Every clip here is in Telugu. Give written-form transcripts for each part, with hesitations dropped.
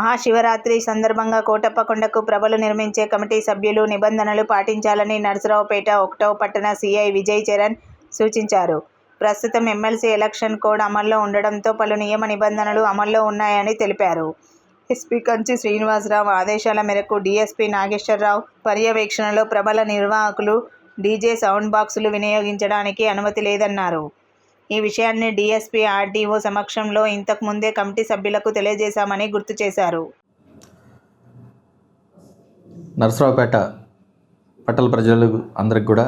మహాశివరాత్రి సందర్భంగా కోటప్పకొండకు ప్రభలు నిర్మించే కమిటీ సభ్యులు నిబంధనలు పాటించాలని నరసరావుపేట 1వ పట్టణ సీఐ విజయ్ చరణ్ సూచించారు. ప్రస్తుతం ఎమ్మెల్సీ ఎలక్షన్ కోడ్ అమల్లో ఉండడంతో పలు నియమ నిబంధనలు అమల్లో ఉన్నాయని తెలిపారు. ఎస్పీ కంచి శ్రీనివాసరావు ఆదేశాల మేరకు డీఎస్పీ నాగేశ్వరరావు పర్యవేక్షణలో ప్రభల నిర్వాహకులు డీజే సౌండ్ బాక్సులు వినియోగించడానికి అనుమతి లేదన్నారు. ఈ విషయాన్ని డీఎస్పీ ఆర్డీఓ సమక్షంలో ఇంతకు ముందే కమిటీ సభ్యులకు తెలియజేశామని గుర్తు చేశారు. నరసరావుపేట పట్టణ ప్రజలకు అందరికి కూడా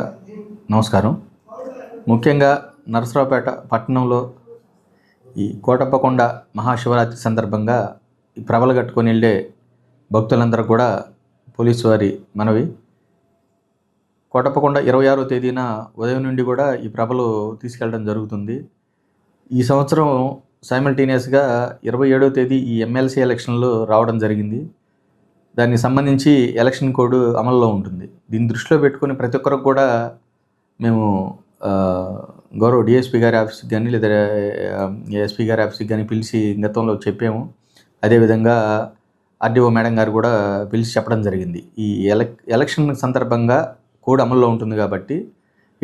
నమస్కారం. ముఖ్యంగా నరసరావుపేట పట్టణంలో ఈ కోటప్పకొండ మహాశివరాత్రి సందర్భంగా ఈ ప్రభలు కట్టుకొని వెళ్ళే భక్తులందరూ కూడా పోలీసు వారి మనవి, కోటప్పకొండ 26వ తేదీన ఉదయం నుండి కూడా ఈ ప్రభలు తీసుకెళ్ళడం జరుగుతుంది. ఈ సంవత్సరం సైమల్టేనియస్గా 27వ తేదీ ఈ ఎమ్మెల్సీ ఎలక్షన్లు రావడం జరిగింది. దానికి సంబంధించి ఎలక్షన్ కోడ్ అమల్లో ఉంటుంది. దీన్ని దృష్టిలో పెట్టుకుని ప్రతి ఒక్కరికి కూడా మేము గౌరవ డిఎస్పీ గారి ఆఫీస్కి కానీ లేదా ఎస్పీ గారి ఆఫీస్కి కానీ పిలిచి గతంలో చెప్పాము. అదేవిధంగా ఆర్డీఓ మేడం గారు కూడా పిలిచి చెప్పడం జరిగింది. ఈ ఎలక్షన్ సందర్భంగా కోడ్ అమల్లో ఉంటుంది కాబట్టి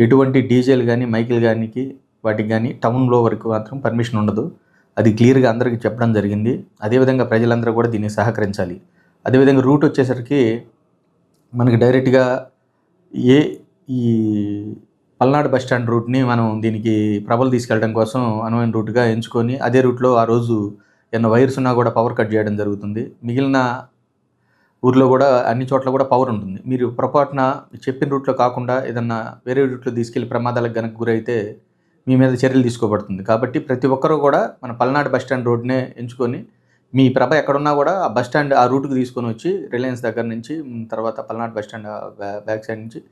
ఎటువంటి డీజేలు కానీ మైకులు కానీ వాటికి కానీ టౌన్లో వరకు మాత్రం పర్మిషన్ ఉండదు. అది క్లియర్గా అందరికీ చెప్పడం జరిగింది. అదేవిధంగా ప్రజలందరూ కూడా దీన్ని సహకరించాలి. అదేవిధంగా రూట్ వచ్చేసరికి మనకి డైరెక్ట్గా ఈ పల్నాడు బస్టాండ్ రూట్ని మనం దీనికి ప్రభలు తీసుకెళ్ళడం కోసం అనువైన రూట్గా ఎంచుకొని అదే రూట్లో ఆ రోజు ఏమైనా వైర్స్ ఉన్నా కూడా పవర్ కట్ చేయడం జరుగుతుంది. మిగిలిన ఊర్లో కూడా అన్ని చోట్ల కూడా పవర్ ఉంటుంది. మీరు పొరపాటున చెప్పిన రూట్లో కాకుండా ఏదన్నా వేరే రూట్లో తీసుకెళ్లి ప్రమాదాలకు కనుక గురైతే మీ మీద చర్యలు తీసుకోబడుతుంది. కాబట్టి ప్రతి ఒక్కరూ కూడా మన పల్నాడు బస్టాండ్ రోడ్నే ఎంచుకొని మీ ప్రభ ఎక్కడున్నా కూడా ఆ బస్టాండ్ ఆ రూట్కి తీసుకొని వచ్చి రిలయన్స్ దగ్గర నుంచి తర్వాత పల్నాడు బస్టాండ్ బ్యాక్ సైడ్ నుంచి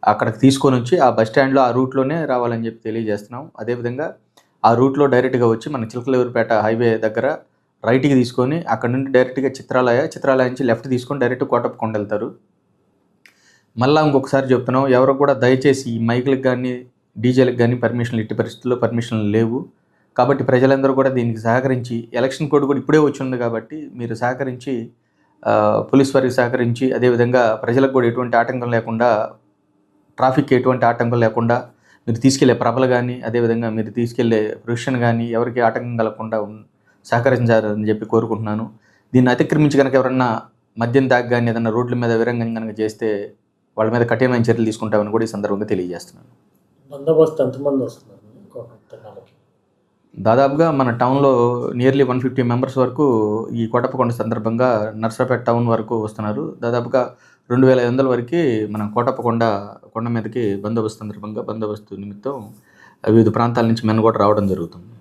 అక్కడికి తీసుకొని వచ్చి ఆ బస్టాండ్లో ఆ రూట్లోనే రావాలని చెప్పి తెలియజేస్తున్నాం. అదేవిధంగా ఆ రూట్లో డైరెక్ట్గా వచ్చి మన చిలకలూరుపేట హైవే దగ్గర రైట్కి తీసుకొని అక్కడ నుండి డైరెక్ట్గా చిత్రాలయ నుంచి లెఫ్ట్ తీసుకొని డైరెక్ట్ కోటప్పకొండ వెళ్తారు. మళ్ళీ ఇంకొకసారి చెప్తున్నాం, ఎవరు కూడా దయచేసి ఈ మైకులకు కానీ డీజేలకు కానీ పర్మిషన్లు ఎట్టి పరిస్థితుల్లో పర్మిషన్లు లేవు. కాబట్టి ప్రజలందరూ కూడా దీనికి సహకరించి, ఎలక్షన్ కోడ్ కూడా ఇప్పుడే వచ్చి ఉంది కాబట్టి మీరు సహకరించి పోలీస్ వారికి సహకరించి అదేవిధంగా ప్రజలకు కూడా ఎటువంటి ఆటంకం లేకుండా, ట్రాఫిక్ ఎటువంటి ఆటంకం లేకుండా మీరు తీసుకెళ్లే ప్రభలు కానీ అదేవిధంగా మీరు తీసుకెళ్లే ప్రొఫెషన్ కానీ ఎవరికి ఆటంకం కలగకుండా సహకరించాలని చెప్పి కోరుకుంటున్నాను. దీన్ని అతిక్రమించి కనుక ఎవరన్నా మద్యం తాగి కానీ ఏదన్నా రోడ్ల మీద విరంగం కనుక చేస్తే వాళ్ళ మీద కఠినమైన చర్యలు తీసుకుంటామని కూడా ఈ సందర్భంగా తెలియజేస్తున్నాను. బందోబస్తు ఎంతమంది వస్తున్నారు? దాదాపుగా మన టౌన్లో నియర్లీ 150 మెంబర్స్ వరకు ఈ కోటప్పకొండ సందర్భంగా నర్సరావుపేట టౌన్ వరకు వస్తున్నారు. దాదాపుగా 2500 వరకు మన కొండ మీదకి బందోబస్తు సందర్భంగా బందోబస్తు నిమిత్తం వివిధ ప్రాంతాల నుంచి మెన్న కూడా రావడం జరుగుతుంది.